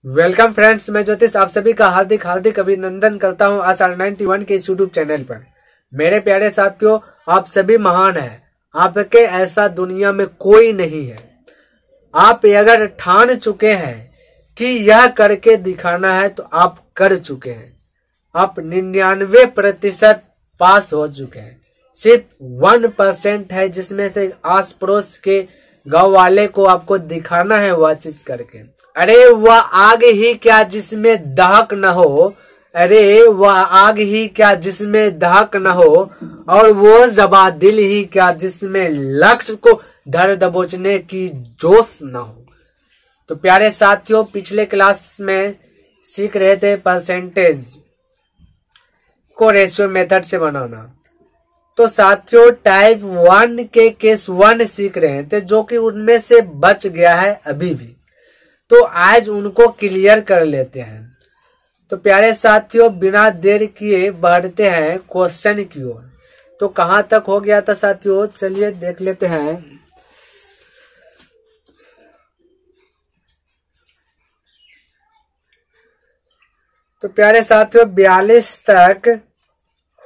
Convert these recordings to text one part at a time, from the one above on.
Welcome friends, मैं ज्योतिष आप सभी का हार्दिक हार्दिक अभिनंदन करता हूं आसार 91 के यूट्यूब चैनल पर। मेरे प्यारे साथियों, आप सभी महान हैं। आपके ऐसा दुनिया में कोई नहीं है। आप अगर ठान चुके हैं कि यह करके दिखाना है तो आप कर चुके हैं। आप 99% पास हो चुके हैं। सिर्फ 1% है जिसमें से आस पड़ोस के गांव वाले को आपको दिखाना है वह चीज करके। अरे वह आग ही क्या जिसमें दहक न हो, अरे वह आग ही क्या जिसमें दहक न हो, और वो जबा दिल ही क्या जिसमें लक्ष्य को धर दबोचने की जोश न हो। तो प्यारे साथियों, पिछले क्लास में सीख रहे थे परसेंटेज को रेशियो मेथड से बनाना। तो साथियों, टाइप 1 के केस 1 सीख रहे थे जो कि उनमें से बच गया है अभी भी। तो आज उनको क्लियर कर लेते हैं। तो प्यारे साथियों, बिना देर किए बढ़ते हैं क्वेश्चन की ओर। तो कहां तक हो गया था साथियों, चलिए देख लेते हैं। तो प्यारे साथियों, 42 तक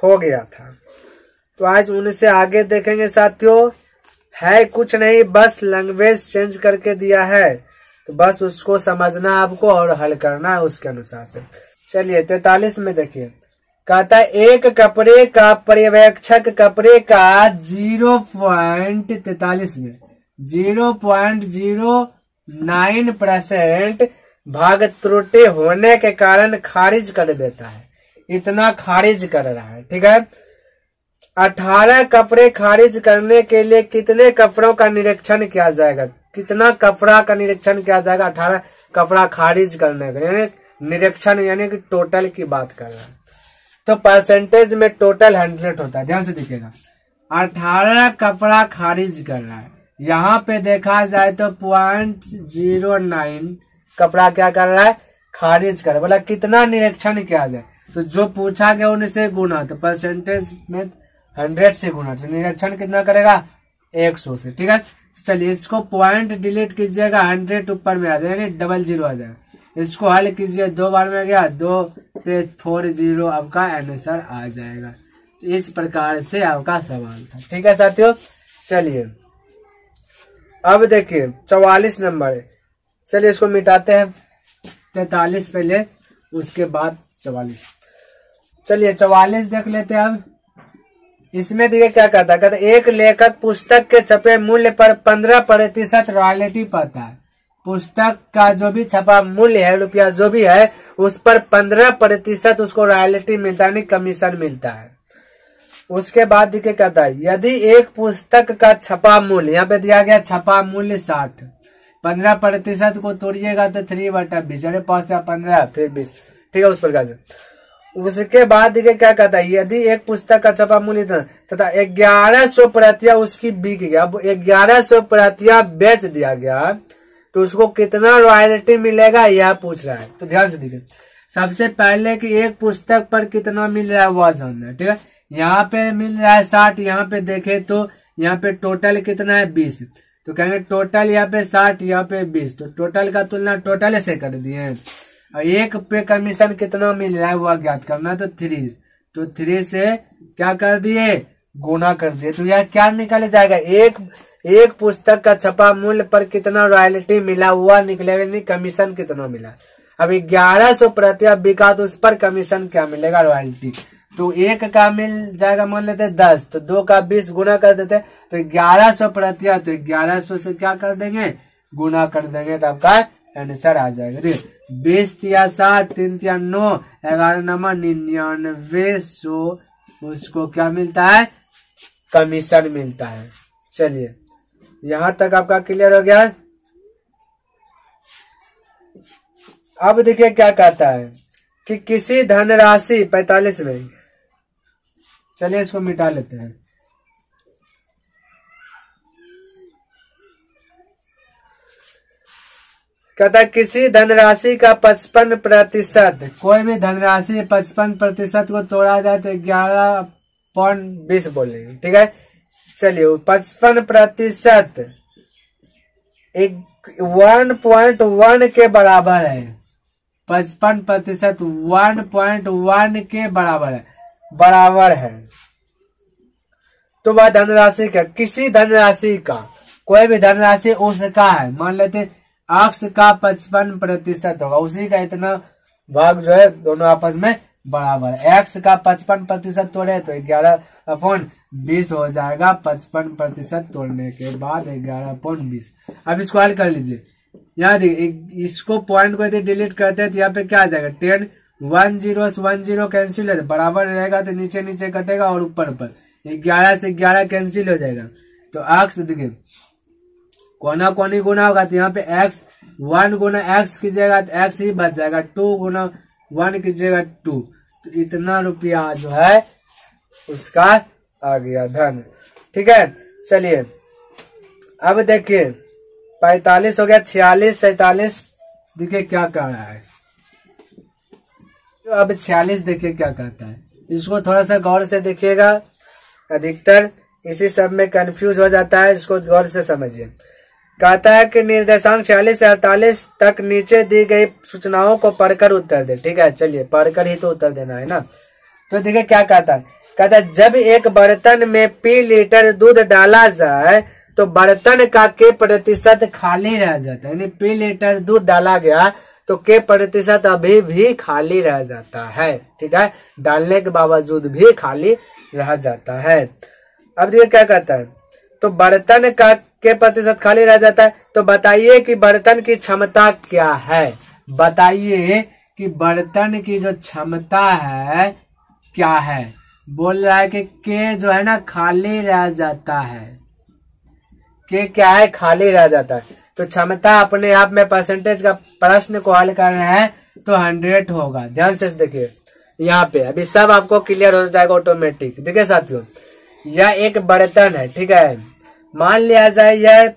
हो गया था। तो आज उनसे आगे देखेंगे साथियों। है कुछ नहीं, बस लैंग्वेज चेंज करके दिया है, तो बस उसको समझना आपको और हल करना है उसके अनुसार से। चलिए 43 में देखिए, कहता है एक कपड़े का पर्यवेक्षक कपड़े का 0.43 में 0.09% भाग त्रुटि होने के कारण खारिज कर देता है। इतना खारिज कर रहा है, ठीक है। 18 कपड़े खारिज करने के लिए कितने कपड़ों का निरीक्षण किया जाएगा? कितना कपड़ा का निरीक्षण किया जाएगा 18 कपड़ा खारिज करने का? यानी निरीक्षण यानी कि टोटल की बात कर रहा है। तो परसेंटेज में टोटल 100 होता है। ध्यान से देखिएगा, 18 कपड़ा खारिज कर रहा है। यहाँ पे देखा जाए तो 0.09 कपड़ा क्या कर रहा है? खारिज कर। बोला कितना निरीक्षण किया जाए, तो जो पूछा गया उनसे गुना, तो परसेंटेज में 100 से गुना। तो निरीक्षण कितना करेगा? 100 से, ठीक है। चलिए इसको पॉइंट डिलीट कीजिएगा, 100 ऊपर में आ जाएगा, यानी 00 आ जाएगा। इसको हल कीजिए, 2 बार में गया 2 पे 40 आपका आंसर आ जाएगा। तो इस प्रकार से आपका सवाल था, ठीक है साथियों। चलिए अब देखिए 44 नंबर है। चलिए इसको मिटाते हैं, 43 पहले उसके बाद 44। चलिए 44 देख लेते हैं। अब इसमें देखिए क्या कहता है, कहता एक लेखक पुस्तक के छपे मूल्य पर 15% रॉयल्टी पाता है। पुस्तक का जो भी छपा मूल्य है, रुपया जो भी है, उस पर 15% उसको रॉयल्टी मिलता है, कमीशन मिलता है। उसके बाद देखिए कहता है यदि एक पुस्तक का छपा मूल्य, यहाँ पे दिया गया छपा मूल्य 60, 15% को तोड़िएगा तो 3/20, अरे 5 या 15 फिर 20, ठीक है, उस प्रकार से। उसके बाद देखिए क्या कहता है, यदि एक पुस्तक का छपा मूल्य तथा 1100 प्रतियां उसकी बिक गया, अब 1100 प्रतियां बेच दिया गया, तो उसको कितना रॉयल्टी मिलेगा यह पूछ रहा है। तो ध्यान से देखिए, सबसे पहले कि एक पुस्तक पर कितना मिल रहा है वह जानना है, ठीक है। यहाँ पे मिल रहा है 60, यहाँ पे देखे तो यहाँ पे टोटल कितना है 20, तो कहेंगे टोटल यहाँ पे 60, यहाँ पे 20, तो टोटल का तुलना टोटल से कर दिए। और एक पे कमीशन कितना मिल रहा है वह ज्ञात करना है, तो 3, तो 3 से क्या कर दिए? गुना कर दिए। तो यह क्या निकल जाएगा? एक पुस्तक का छपा मूल्य पर कितना रॉयल्टी मिला हुआ निकलेगा, नहीं कमीशन कितना मिला। अब 1100 प्रतियां बिका तो उस पर कमीशन क्या मिलेगा? रॉयल्टी। तो एक का मिल जाएगा, मान लेते 10, तो 2 का 20 गुना कर देते, तो 1100 प्रतियां, तो 1100 से क्या कर देंगे? गुना कर देंगे, तो आपका आंसर आ जाएगा। देखिए 20 या 60, 3 या 9, 11 नमा 9900, उसको क्या मिलता है? कमीशन मिलता है। चलिए यहां तक आपका क्लियर हो गया। अब देखिए क्या कहता है कि किसी धनराशि 45 में, चलिए इसको मिटा लेते हैं। कहता है किसी धनराशि का 55%, कोई भी धनराशि 55% को तोड़ा जाए तो 11.20 बोलेंगे, ठीक है। चलिए 55% 1.1 के बराबर है, 55% 1.1 के बराबर है। तो वह धनराशि का, किसी धनराशि का, कोई भी धनराशि उसका है, मान लेते अक्ष का 55% होगा, उसी का इतना भाग जो है दोनों आपस में बराबर है। एक्स का 55% तोड़े तो 11/20 हो जाएगा। 55% तोड़ने के बाद 11/20। अब इसको हल कर लीजिए। यहाँ देखिए, इसको पॉइंट को यदि डिलीट करते हैं तो यहाँ पे क्या आ जाएगा 10, 1 0 1 0 कैंसिल है, बराबर रहेगा तो नीचे नीचे कटेगा और ऊपर ऊपर 11 से 11 कैंसिल हो जाएगा। तो अक्ष देखिए कोना कोनी गुना होगा तो यहाँ पे x 1 गुना x कीजिएगा तो x ही बच जाएगा, 2 गुना 1 कीजिएगा 2, तो इतना रुपया जो है उसका आ गया धन। ठीक है, चलिए अब देखिए 45 हो गया, 46 47 देखिए क्या कह रहा है। तो अब 46 देखिए क्या कहता है, इसको थोड़ा सा गौर से देखिएगा, अधिकतर इसी सब में कंफ्यूज हो जाता है, इसको गौर से समझिए। कहता है कि निर्देशांक 46 से 48 तक नीचे दी गई सूचनाओं को पढ़कर उत्तर दे। ठीक है, चलिए पढ़कर ही तो उत्तर देना है ना। तो देखिए क्या कहता है, कहता है जब एक बर्तन में P लीटर दूध डाला जाए तो बर्तन का K% खाली रह जाता है, यानी P लीटर दूध डाला गया तो K% अभी भी खाली रह जाता है। ठीक है, डालने के बावजूद भी खाली रह जाता है। अब देखिए क्या कहता है, तो बर्तन का K% खाली रह जाता है, तो बताइए कि बर्तन की क्षमता क्या है। बताइए कि बर्तन की जो क्षमता है क्या है। बोल रहा है कि K जो है ना खाली रह जाता है, K क्या है खाली रह जाता है, तो क्षमता अपने आप में परसेंटेज का प्रश्न को हल कर रहे हैं तो 100 होगा। ध्यान से देखिए यहाँ पे, अभी सब आपको क्लियर हो जाएगा ऑटोमेटिक। देखिए साथियों, यह एक बर्तन है। ठीक है, मान लिया जाए यह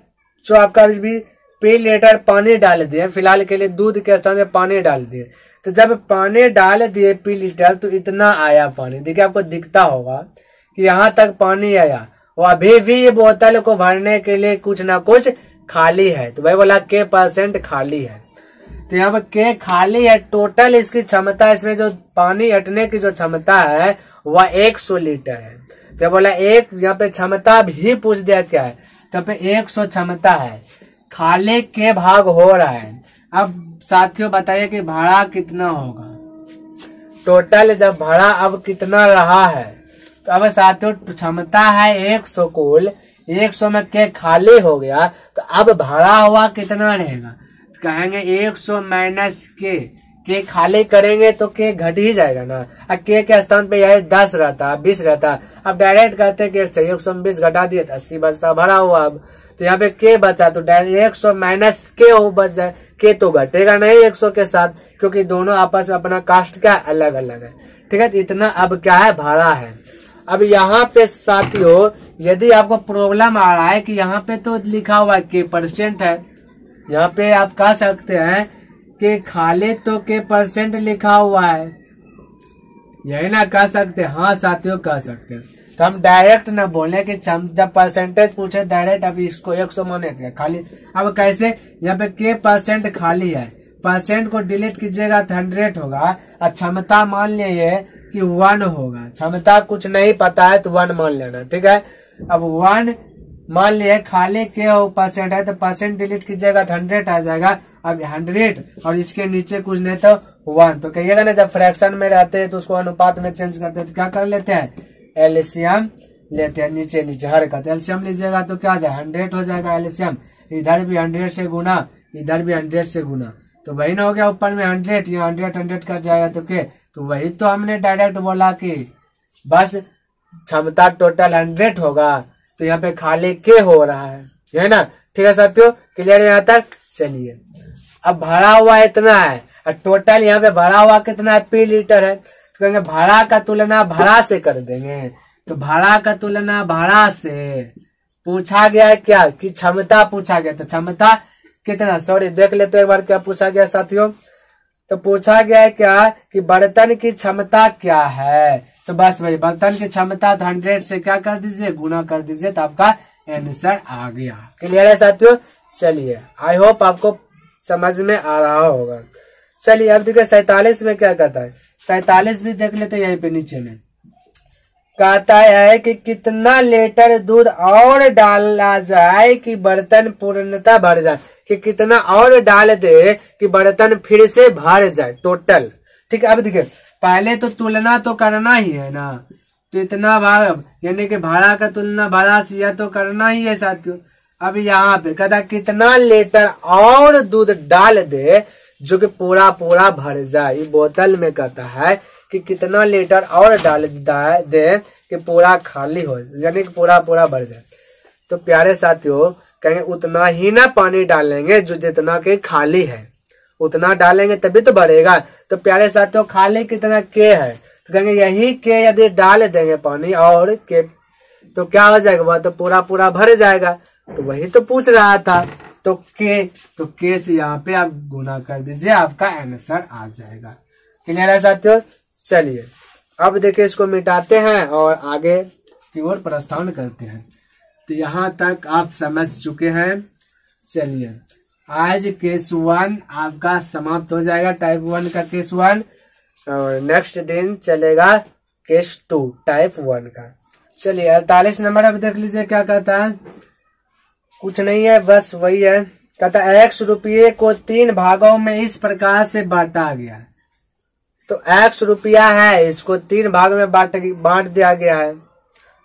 जो आपका भी P लीटर पानी डाल दिए, फिलहाल के लिए दूध के स्थान में पानी डाल दिए, तो जब पानी डाल दिए P लीटर तो इतना आया पानी। देखिए आपको दिखता होगा कि यहाँ तक पानी आया, और अभी भी ये बोतल को भरने के लिए कुछ ना कुछ खाली है, तो वही बोला K% खाली है। तो यहाँ पर K खाली है, टोटल इसकी क्षमता, इसमें जो पानी हटने की जो क्षमता है वह 100 लीटर है। तो बोला एक, यहाँ पे क्षमता भी पूछ दिया क्या है, तो पे 100 क्षमता है, खाली के भाग हो रहा है। अब साथियों बताइए कि भाड़ा कितना होगा, टोटल जब भाड़ा अब कितना रहा है। तो अब साथियों क्षमता है 100 कुल, 100 में के खाली हो गया, तो अब भाड़ा हुआ कितना रहेगा, तो कहेंगे 100 माइनस के खाली करेंगे तो के घट ही जाएगा ना। अब के स्थान पे यह 10 रहता, 20 रहता, अब डायरेक्ट कहते कि 120 घटा दिए तो 80 बचता, भरा हुआ। अब तो यहाँ पे के बचा तो डायरेक्ट 100 माइनस के हो बच जाए, के तो घटेगा नहीं 100 के साथ, क्योंकि दोनों आपस में अपना कास्ट क्या अलग अलग है। ठीक है, तो इतना अब क्या है भाड़ा है। अब यहाँ पे साथियों यदि आपको प्रॉब्लम आ रहा है कि यहाँ पे तो लिखा हुआ है K% है, यहाँ पे आप कह सकते हैं कि खाली तो K% लिखा हुआ है, यही ना कह सकते। हाँ साथियों कह सकते हैं, तो हम डायरेक्ट ना बोले कि जब परसेंटेज पूछे डायरेक्ट अब इसको 100 माने थे खाली। अब कैसे, यहाँ पे K% खाली है, परसेंट को डिलीट कीजिएगा तो 100 होगा, और क्षमता मान लिए कि 1 होगा, क्षमता कुछ नहीं पता है तो 1 मान लेना। ठीक है, अब 1 मान लिए, खाली K% है तो परसेंट डिलीट कीजिएगा तो 100 आ जाएगा। अब 100 और इसके नीचे कुछ नहीं तो 1, तो कहिएगा ना जब फ्रैक्शन में रहते हैं तो उसको अनुपात में चेंज करते हैं तो क्या कर लेते हैं, एलसीएम लेते हैं, नीचे नीचे हर का एलसीएम लीजिएगा तो क्या आ जाए 100 हो जाएगा एलसीएम। इधर भी 100 से गुना, इधर भी 100 से गुना, तो वही ना हो गया, ऊपर में 100, यहाँ 100 कट जाएगा तो के, तो वही तो हमने डायरेक्ट बोला कि बस क्षमता टोटल 100 होगा, तो यहाँ पे खाली के हो रहा है ना। ठीक है साथियों, क्लियर है यहाँ तक। चलिए अब भरा हुआ इतना है, और टोटल यहाँ पे भरा हुआ कितना है, P लीटर है, तो कहेंगे भाड़ा का तुलना भाड़ा से कर देंगे। तो भाड़ा का तुलना भाड़ा से पूछा गया है क्या कि क्षमता पूछा गया, तो क्षमता कितना, सॉरी देख लेते एक बार क्या पूछा गया साथियों। तो पूछा गया है क्या कि बर्तन की क्षमता क्या है, तो बस वही बर्तन की क्षमता 100 से क्या कर दीजिए, गुना कर दीजिए, तो आपका आंसर आ गया। क्लियर है साथियों। चलिए आई होप आपको समझ में आ रहा होगा। चलिए अब देखिए 47 में क्या कहता है, 47 भी देख लेते हैं यहीं पे नीचे में। कहता है कि कितना लीटर दूध और डाला जाए कि बर्तन पूर्णतः भर जाए, कि कितना और डाल दे कि बर्तन फिर से भर जाए टोटल। ठीक है, अब देखिए पहले तो तुलना तो करना ही है ना, तो इतना भाग यानी कि भाड़ा का तुलना भाड़ा से यह तो करना ही है साथियों। अब यहाँ पे कहता कितना लीटर और दूध डाल दे जो कि पूरा पूरा भर जाए। ये बोतल में कहता है कि कितना लीटर और डाल दे कि पूरा खाली हो, यानी कि पूरा पूरा भर जाए। तो प्यारे साथियों कहेंगे उतना ही ना पानी डालेंगे जो जितना के खाली है, उतना डालेंगे तभी तो भरेगा। तो प्यारे साथियों खाली कितना के है, तो कहेंगे यही के यदि डाल देंगे पानी और के तो क्या हो जाएगा, वह तो पूरा पूरा भर जाएगा। तो वही तो पूछ रहा था। तो के से यहाँ पे आप गुना कर दीजिए, आपका आंसर आ जाएगा। क्लियर है साथियों। चलिए अब देखिए इसको मिटाते हैं और आगे की ओर प्रस्थान करते हैं। तो यहाँ तक आप समझ चुके हैं। चलिए आज केस 1 आपका समाप्त हो जाएगा, टाइप 1 का केस 1, और नेक्स्ट दिन चलेगा केस 2 टाइप 1 का। चलिए 48 नंबर अब देख लीजिए क्या कहता है। कुछ नहीं है, बस वही है। कहता है 100 रुपये को 3 भागों में इस प्रकार से बांटा गया। तो 100 रुपया है, इसको 3 भाग में बांट दिया गया है।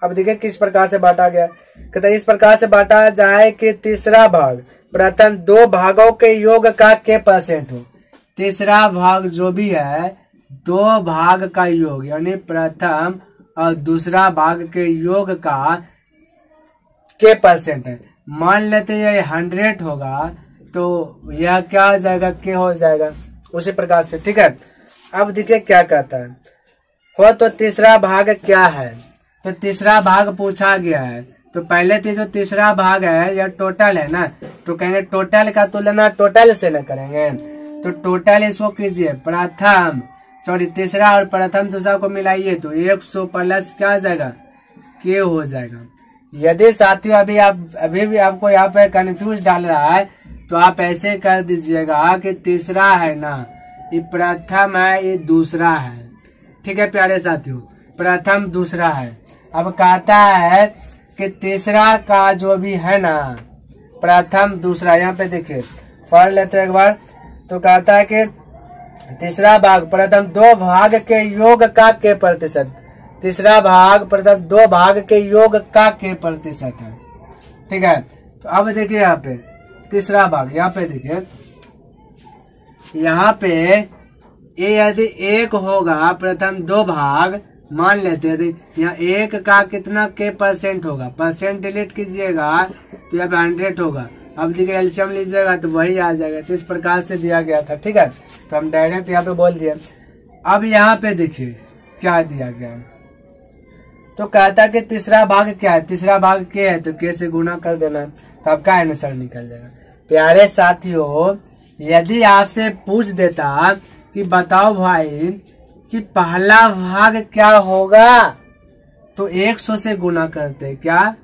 अब देखिए किस प्रकार से बांटा गया। कहता है इस प्रकार से बांटा जाए कि तीसरा भाग प्रथम 2 भागों के योग का के % हो। तीसरा भाग जो भी है 2 भाग का योग, यानी प्रथम और दूसरा भाग के योग का के % है। मान लेते ये 100 होगा तो यह क्या हो जाएगा, के हो जाएगा उसी प्रकार से। ठीक है, अब देखिए क्या कहता है। हो तो तीसरा भाग क्या है, तो तीसरा भाग पूछा गया है। तो पहले तो जो तीसरा भाग है यह टोटल है ना, तो कहेंगे टोटल का तुलना टोटल से न करेंगे। तो टोटल इसको कीजिए प्रथम तीसरा और प्रथम दूसरा को मिलाइए तो 100 प्लस क्या हो जाएगा, के हो जाएगा। यदि साथियों अभी भी आपको यहाँ पे कंफ्यूज डाल रहा है तो आप ऐसे कर दीजिएगा कि तीसरा है ना ये प्रथम है, ये दूसरा है। ठीक है प्यारे साथियों, प्रथम दूसरा है। अब कहता है कि तीसरा का जो भी है ना प्रथम दूसरा, यहाँ पे देखिए पढ़ लेते हैं एक बार। तो कहता है कि तीसरा भाग प्रथम 2 भाग के योग का के %, तीसरा भाग प्रथम 2 भाग के योग का के % है। ठीक है, तो अब देखिए यहाँ पे तीसरा भाग, यहाँ पे देखिए यहाँ पे ये यदि 1 होगा प्रथम 2 भाग मान लेते हैं, यहाँ 1 का कितना के % होगा, % डिलीट कीजिएगा तो यहाँ पे 100 होगा। अब देखिए एलसीएम लीजिएगा तो वही आ जाएगा। तो इस प्रकार से दिया गया था। ठीक है, तो हम डायरेक्ट यहाँ पे बोल दिए। अब यहाँ पे देखिए क्या दिया गया। तो कहता कि तीसरा भाग क्या है, तीसरा भाग के है तो के से गुना कर देना तो आपका आंसर निकल जाएगा। प्यारे साथियों यदि आपसे पूछ देता कि बताओ भाई कि पहला भाग क्या होगा, तो 100 से गुना करते क्या?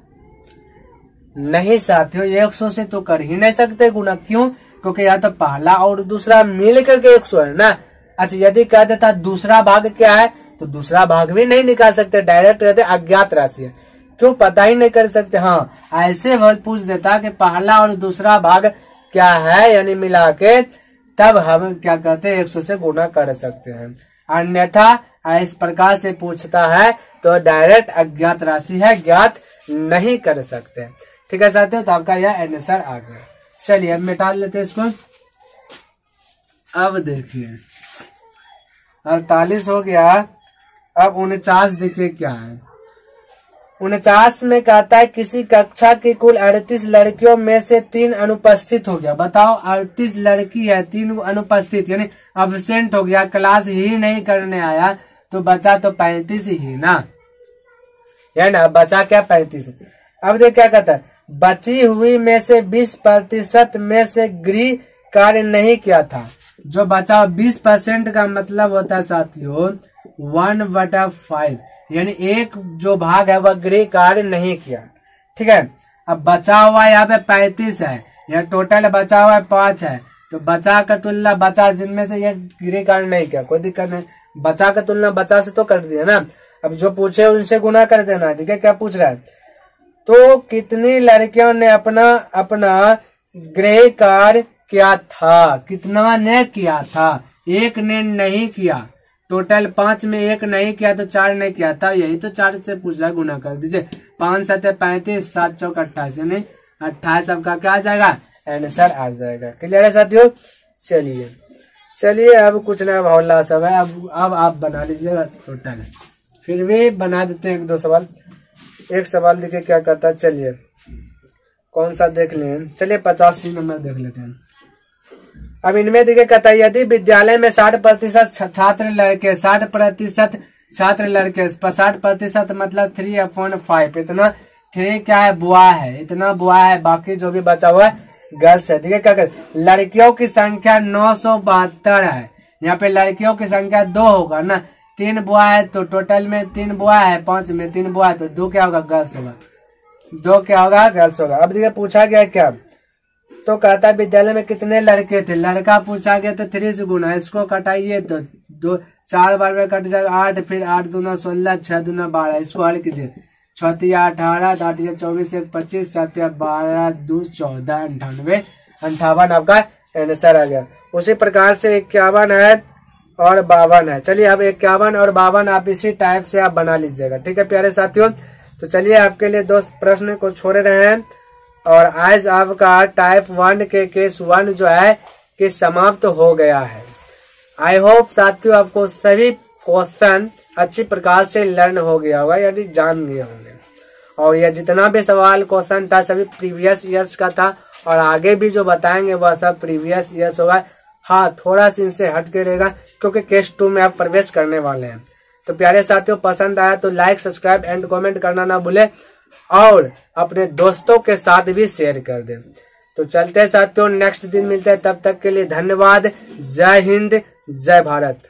नहीं साथियों, 100 से तो कर ही नहीं सकते गुना। क्यों? क्योंकि या तो पहला और दूसरा मिल करके 100 है ना। अच्छा यदि कह देता दूसरा भाग क्या है तो दूसरा भाग भी नहीं निकाल सकते, डायरेक्ट कहते अज्ञात राशि है। क्यों? पता ही नहीं कर सकते। हाँ ऐसे पूछ देता कि पहला और दूसरा भाग क्या है यानी मिला के, तब हम क्या कहते हैं 100 से गुना कर सकते हैं। अन्यथा इस प्रकार से पूछता है तो डायरेक्ट अज्ञात राशि है, ज्ञात नहीं कर सकते। ठीक है साथियों, तो आपका यह आंसर आ गया। चलिए अब मिटा लेते हैं इसको। अब देखिए 48 हो गया। अब 49 देखिए क्या है। 49 में कहता है किसी कक्षा की कुल 38 लड़कियों में से 3 अनुपस्थित हो गया। बताओ 38 लड़की है, 3 अनुपस्थित यानी अब्सेंट हो गया, क्लास ही नहीं करने आया, तो बचा तो 35 ही ना, है ना। बचा क्या 35। अब देख क्या कहता है, बची हुई में से 20% में से गृह कार्य नहीं किया था। जो बचा 20% का मतलब होता है साथियों 1/5 यानी एक जो भाग है वह गृह कार्य नहीं किया। ठीक है, अब बचा हुआ यहाँ पे 35 है, यहाँ टोटल बचा हुआ है 5 है, तो बचा का तुलना बचा, जिनमें से ये गृह कार्य नहीं किया, कोई दिक्कत नहीं, बचा का तुलना बचा से तो कर दिया ना। अब जो पूछे उनसे गुना कर देना। ठीक है, क्या पूछ रहा है, तो कितनी लड़कियों ने अपना अपना गृह कार्य किया था, कितना ने किया था, एक ने नहीं किया। टोटल 5 में एक नहीं किया तो 4 ने किया था, यही तो 4 से पूछ रहा, गुना कर दीजिए। 5 7 35, 7 चौक 28, यानी 28 आपका क्या आ जाएगा, आंसर आ जाएगा। क्लियर है साथियों। चलिए अब कुछ ना हौला सब है, अब आप बना लीजिएगा टोटल, फिर भी बना देते हैं 1 2 सवाल। एक सवाल देखिए क्या कहता है, चलिए कौन सा देख लें, चलिए 85 नंबर देख लेते हैं। अब इनमें देखिए कहता है, यदि विद्यालय में 60% छात्र लड़के, 60% छात्र लड़के, 60% मतलब 3/5, इतना 3 क्या है, बुआ है, इतना बुआ है, बाकी जो भी बचा हुआ है गर्ल्स है। ठीक है, क्या कहते, लड़कियों की संख्या 972 है। यहाँ पे लड़कियों की संख्या 2 होगा ना, 3 बुआ है तो टोटल में 3 बुआ है, 5 में 3 बुआ है तो 2 क्या होगा, गर्ल्स होगा, 2 क्या होगा, गर्ल्स होगा। अब देखिए पूछा गया क्या, तो कहता है विद्यालय में कितने लड़के थे, लड़का पूछा गया तो 3 से गुना, इसको कटाइए तो 2 4 बार में कट जाएगा 8, फिर 8 दूना 16, 6 दूना 12, इसको हल कीजिए, 6 18, 8 24, 1 25, 7 12, 2 14, 98, 58 आपका आंसर आ गया। उसी प्रकार से 51 है और 52 है। चलिए अब 51 और 52 आप इसी टाइप से आप बना लीजिएगा। ठीक है प्यारे साथियों, तो चलिए आपके लिए 2 प्रश्न को छोड़ रहे हैं और आज आपका टाइप 1 के केस 1 जो है कि समाप्त हो गया है। आई होप साथियों आपको सभी क्वेश्चन अच्छी प्रकार से लर्न हो गया होगा, यानी जान गए होंगे। और यह जितना भी सवाल क्वेश्चन था सभी प्रीवियस ईयर्स का था और आगे भी जो बताएंगे वह सब प्रीवियस ईयर्स होगा। हाँ, थोड़ा सा इनसे हट के रहेगा क्योंकि केस 2 में आप प्रवेश करने वाले हैं। तो प्यारे साथियों, पसंद आया तो लाइक, सब्सक्राइब एंड कमेंट करना ना भूले और अपने दोस्तों के साथ भी शेयर कर दें। तो चलते साथियों, नेक्स्ट दिन मिलते हैं, तब तक के लिए धन्यवाद। जय हिंद, जय भारत।